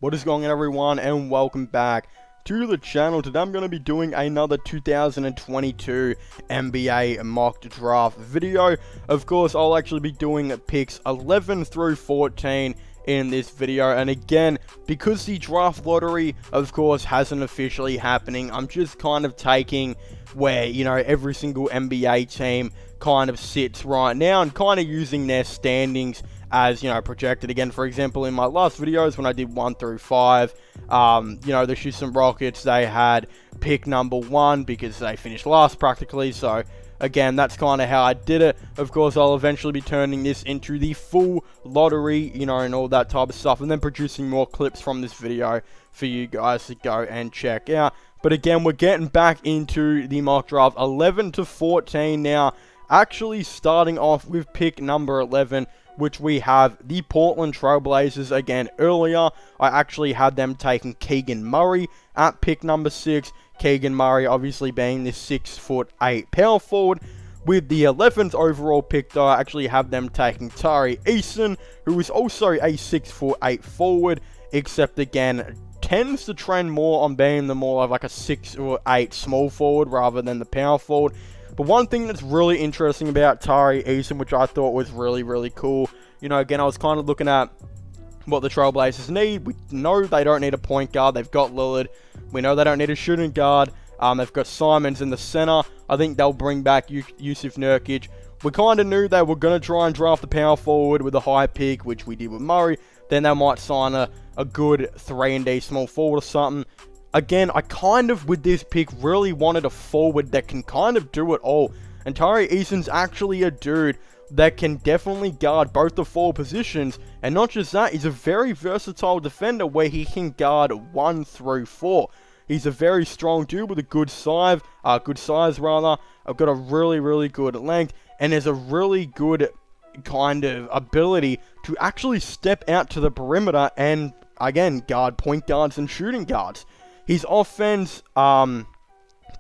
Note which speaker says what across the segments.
Speaker 1: What is going on, everyone, and welcome back to the channel. Today I'm going to be doing another 2022 NBA mock draft video. Of course, I'll actually be doing picks 11 through 14 in this video, and again, because the draft lottery, of course, hasn't officially happening, I'm just kind of taking where, every single NBA team kind of sits right now and kind of using their standings as, projected. Again, for example, in my last videos when I did 1 through 5, the Houston Rockets, they had pick number 1 because they finished last practically, so again, that's kind of how I did it. Of course, I'll eventually be turning this into the full lottery, and all that type of stuff, and then producing more clips from this video for you guys to go and check out. But again, we're getting back into the mock draft 11 to 14 now, actually starting off with pick number 11, which we have the Portland Trailblazers. Again, earlier, I actually had them taking Keegan Murray at pick number 6. Keegan Murray obviously being this 6'8" power forward. With the 11th overall pick, though, I actually have them taking Tari Eason, who is also a 6'8" forward, except again, tends to trend more on being the more of like a 6'8" small forward rather than the power forward. But one thing that's really interesting about Tari Eason, which I thought was really, really cool, again, I was kind of looking at what the Trailblazers need. We know they don't need a point guard. They've got Lillard. We know they don't need a shooting guard. They've got Simons in the center. I think they'll bring back Yusuf Nurkic. We kind of knew they were going to try and draft the power forward with a high pick, which we did with Murray. Then they might sign a good 3-and-D small forward or something. Again, I kind of, with this pick, really wanted a forward that can kind of do it all. And Tari Eason's actually a dude that can definitely guard both the 4 positions. And not just that, he's a very versatile defender where he can guard 1 through 4. He's a very strong dude with a good size. I've got a really, really good length. And there's a really good kind of ability to actually step out to the perimeter and, again, guard point guards and shooting guards. His offense can,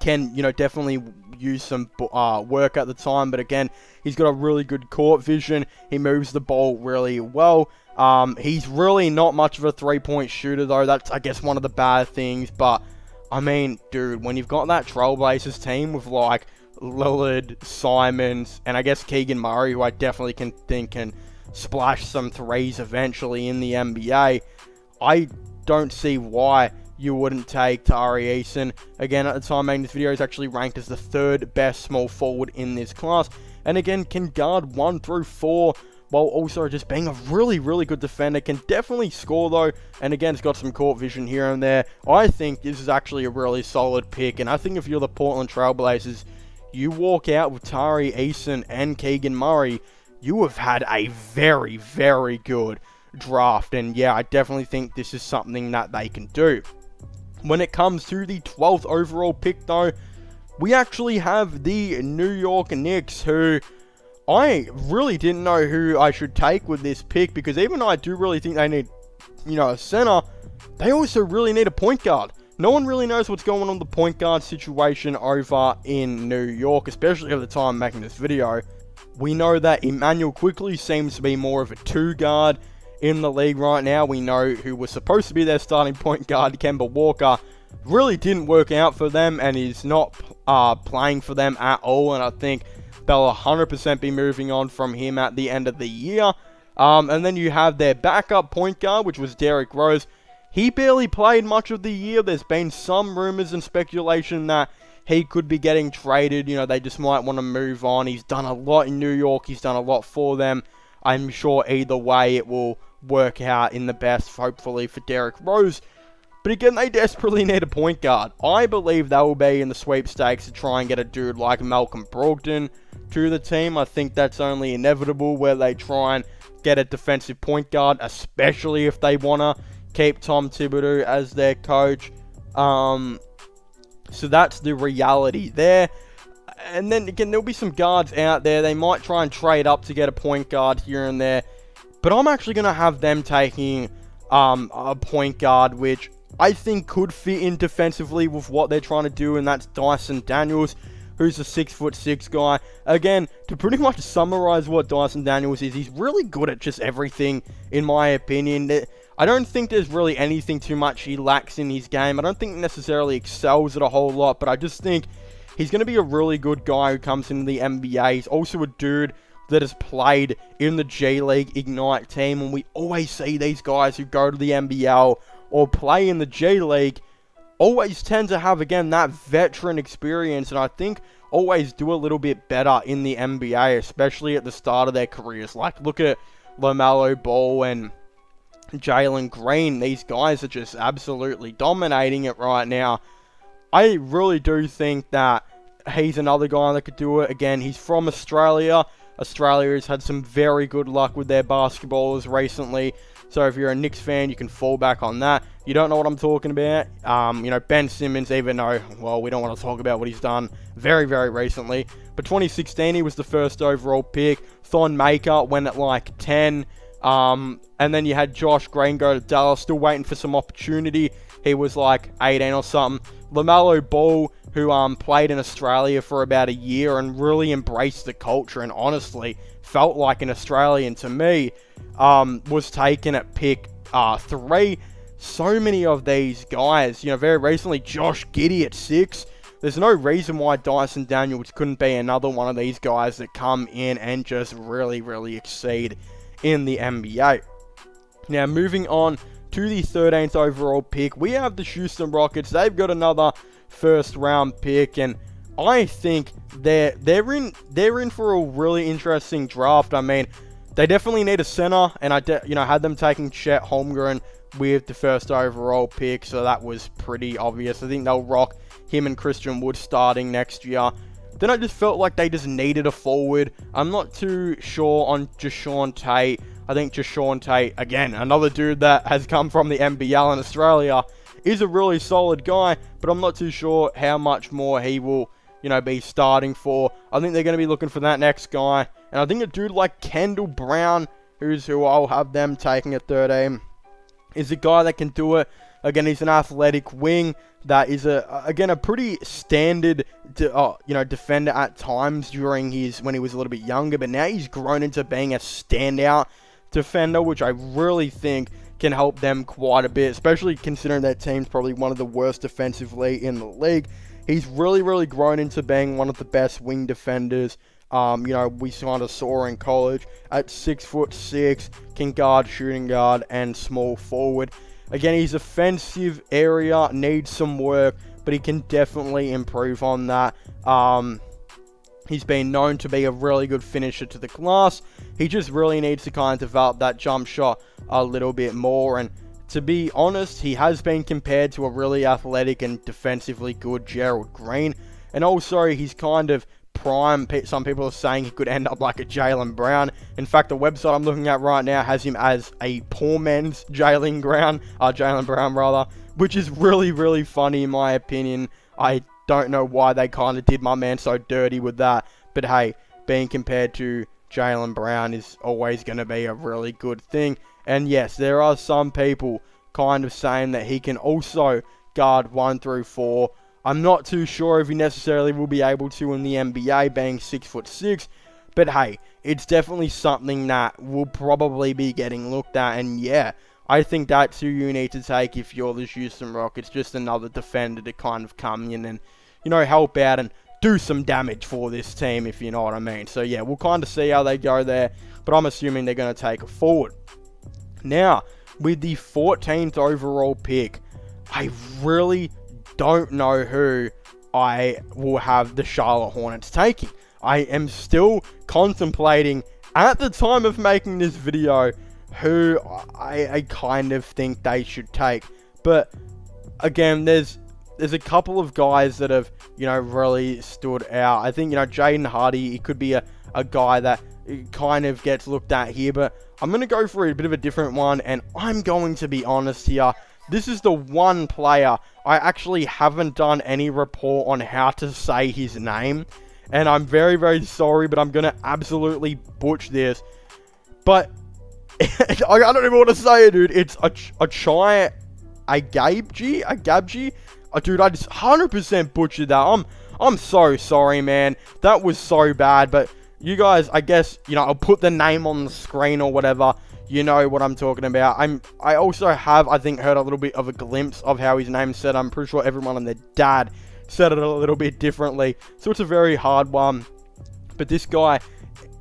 Speaker 1: definitely use some work at the time. But again, he's got a really good court vision. He moves the ball really well. He's really not much of a three-point shooter, though. That's, I guess, one of the bad things. But, I mean, dude, when you've got that Trailblazers team with, like, Lillard, Simons, and I guess Keegan Murray, who I definitely can splash some threes eventually in the NBA, I don't see why you wouldn't take Tari Eason. Again, at the time making this video, he's actually ranked as the 3rd best small forward in this class. And again, can guard 1 through 4, while also just being a really, really good defender. Can definitely score, though. And again, it's got some court vision here and there. I think this is actually a really solid pick. And I think if you're the Portland Trailblazers, you walk out with Tari Eason and Keegan Murray, you have had a very, very good draft. And yeah, I definitely think this is something that they can do. When it comes to the 12th overall pick, though, we actually have the New York Knicks, who I really didn't know who I should take with this pick, because even though I do really think they need, a center, they also really need a point guard. No one really knows what's going on with the point guard situation over in New York, especially at the time making this video. We know that Emmanuel Quickley seems to be more of a 2 guard in the league right now. We know who was supposed to be their starting point guard, Kemba Walker, really didn't work out for them and is not playing for them at all. And I think they'll 100% be moving on from him at the end of the year. And then you have their backup point guard, which was Derrick Rose. He barely played much of the year. There's been some rumors and speculation that he could be getting traded. They just might want to move on. He's done a lot in New York. He's done a lot for them. I'm sure either way it will work out in the best, hopefully, for Derrick Rose. But again, they desperately need a point guard. I believe they will be in the sweepstakes to try and get a dude like Malcolm Brogdon to the team. I think that's only inevitable, where they try and get a defensive point guard, especially if they want to keep Tom Thibodeau as their coach. So that's the reality there. And then again, there'll be some guards out there. They might try and trade up to get a point guard here and there. But I'm actually going to have them taking a point guard, which I think could fit in defensively with what they're trying to do, and that's Dyson Daniels, who's a 6'6" guy. Again, to pretty much summarize what Dyson Daniels is, he's really good at just everything, in my opinion. I don't think there's really anything too much he lacks in his game. I don't think he necessarily excels at a whole lot, but I just think he's going to be a really good guy who comes into the NBA. He's also a dude that has played in the G League Ignite team, and we always see these guys who go to the NBL or play in the G League always tend to have, again, that veteran experience, and I think always do a little bit better in the NBA, especially at the start of their careers. Like, look at LaMelo Ball and Jalen Green. These guys are just absolutely dominating it right now. I really do think that he's another guy that could do it. Again, he's from Australia. Australia has had some very good luck with their basketballers recently. So if you're a Knicks fan, you can fall back on that. You don't know what I'm talking about. Ben Simmons, even though, well, we don't want to talk about what he's done very, very recently. But 2016, he was the first overall pick. Thon Maker went at like 10. And then you had Josh Green go to Dallas, still waiting for some opportunity. He was like 18 or something. LaMelo Ball, who played in Australia for about a year and really embraced the culture and honestly felt like an Australian to me, was taken at pick 3. So many of these guys, very recently, Josh Giddey at 6. There's no reason why Dyson Daniels couldn't be another one of these guys that come in and just really, really exceed in the NBA. Now, moving on to the 13th overall pick, we have the Houston Rockets. They've got another first round pick, and I think they're in for a really interesting draft. I mean, they definitely need a center, and I had them taking Chet Holmgren with the first overall pick, so that was pretty obvious. I think they'll rock him and Christian Wood starting next year. Then I just felt like they just needed a forward. I'm not too sure on Jae'Sean Tate. I think Jae'Sean Tate, again, another dude that has come from the NBL in Australia, is a really solid guy, but I'm not too sure how much more he will, be starting for. I think they're going to be looking for that next guy. And I think a dude like Kendall Brown, who I'll have them taking at 13, is a guy that can do it. Again, he's an athletic wing that is a pretty standard defender at times when he was a little bit younger, but now he's grown into being a standout defender, which I really think can help them quite a bit, especially considering their team's probably one of the worst defensively in the league. He's really, really grown into being one of the best wing defenders. We kind of saw in college at 6'6", can guard, shooting guard, and small forward. Again, his offensive area needs some work, but he can definitely improve on that. He's been known to be a really good finisher to the glass. He just really needs to kind of develop that jump shot a little bit more. And to be honest, he has been compared to a really athletic and defensively good Gerald Green. And also, he's kind of prime. Some people are saying he could end up like a Jaylen Brown. In fact, the website I'm looking at right now has him as a poor man's Jaylen Brown, which is really, really funny in my opinion. I don't know why they kind of did my man so dirty with that. But hey, being compared to Jaylen Brown is always going to be a really good thing. And yes, there are some people kind of saying that he can also guard 1 through 4. I'm not too sure if he necessarily will be able to in the NBA, being 6'6", but hey, it's definitely something that will probably be getting looked at, and yeah, I think that's who you need to take if you're the Houston Rockets, just another defender to kind of come in and, help out and do some damage for this team, if you know what I mean. So yeah, we'll kind of see how they go there, but I'm assuming they're going to take a forward. Now, with the 14th overall pick, I really don't know who I will have the Charlotte Hornets taking. I am still contemplating, at the time of making this video, who I kind of think they should take. But again, there's a couple of guys that have, really stood out. I think, Jaden Hardy, he could be a guy that kind of gets looked at here, but I'm going to go for a bit of a different one, and I'm going to be honest here. This is the one player I actually haven't done any report on how to say his name. And I'm very, very sorry, but I'm going to absolutely butcher this. But I don't even want to say it, dude. It's Agabji. Dude, I just 100% butchered that. I'm so sorry, man. That was so bad. But you guys, I guess, I'll put the name on the screen or whatever. you know what I'm talking about. I also have, I think, heard a little bit of a glimpse of how his name's said. I'm pretty sure everyone and their dad said it a little bit differently. So it's a very hard one. But this guy,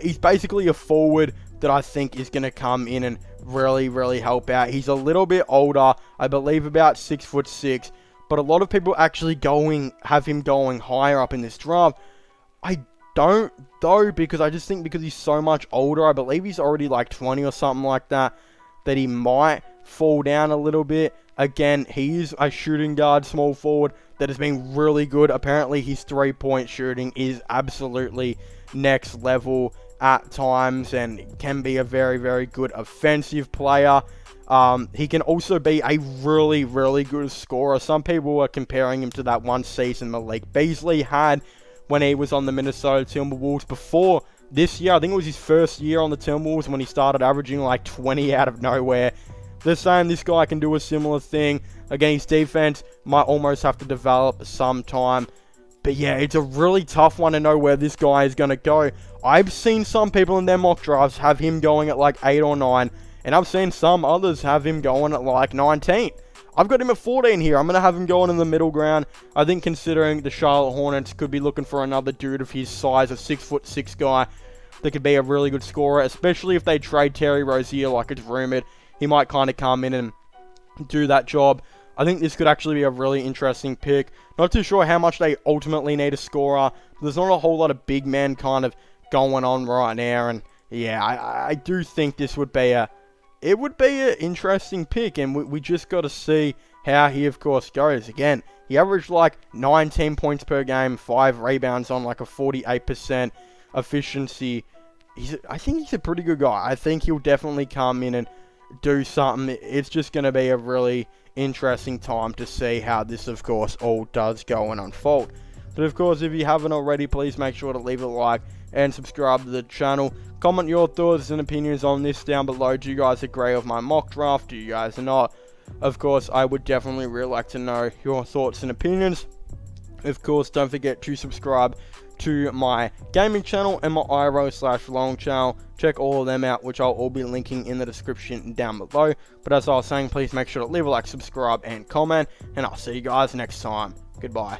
Speaker 1: he's basically a forward that I think is going to come in and really, really help out. He's a little bit older, I believe about 6'6", but a lot of people actually have him going higher up in this draft. I don't, though, because I just think because he's so much older, I believe he's already like 20 or something like that, that he might fall down a little bit. Again, he is a shooting guard, small forward, that has been really good. Apparently, his three-point shooting is absolutely next level at times and can be a very, very good offensive player. He can also be a really, really good scorer. Some people are comparing him to that one season Malik Beasley had when he was on the Minnesota Timberwolves before this year. I think it was his first year on the Timberwolves when he started averaging like 20 out of nowhere. They're saying this guy can do a similar thing. Again, his defense might almost have to develop some time. But yeah, it's a really tough one to know where this guy is going to go. I've seen some people in their mock drafts have him going at like 8 or 9. And I've seen some others have him going at like 19. I've got him at 14 here. I'm going to have him going in the middle ground. I think considering the Charlotte Hornets could be looking for another dude of his size, a 6'6" guy that could be a really good scorer, especially if they trade Terry Rozier like it's rumored. He might kind of come in and do that job. I think this could actually be a really interesting pick. Not too sure how much they ultimately need a scorer. There's not a whole lot of big men kind of going on right now. And yeah, I do think this would be an interesting pick. And we just got to see how he, of course, goes. Again, he averaged like 19 points per game, 5 rebounds on like a 48% efficiency. I think he's a pretty good guy. I think he'll definitely come in and do something. It's just going to be a really interesting time to see how this, of course, all does go and unfold. But of course, if you haven't already, please make sure to leave a like and subscribe to the channel. Comment your thoughts and opinions on this down below. Do you guys agree with my mock draft? Do you guys not? Of course, I would definitely really like to know your thoughts and opinions. Of course, don't forget to subscribe to my gaming channel and my IRO/long channel. Check all of them out, which I'll all be linking in the description down below. But as I was saying, please make sure to leave a like, subscribe, and comment. And I'll see you guys next time. Goodbye.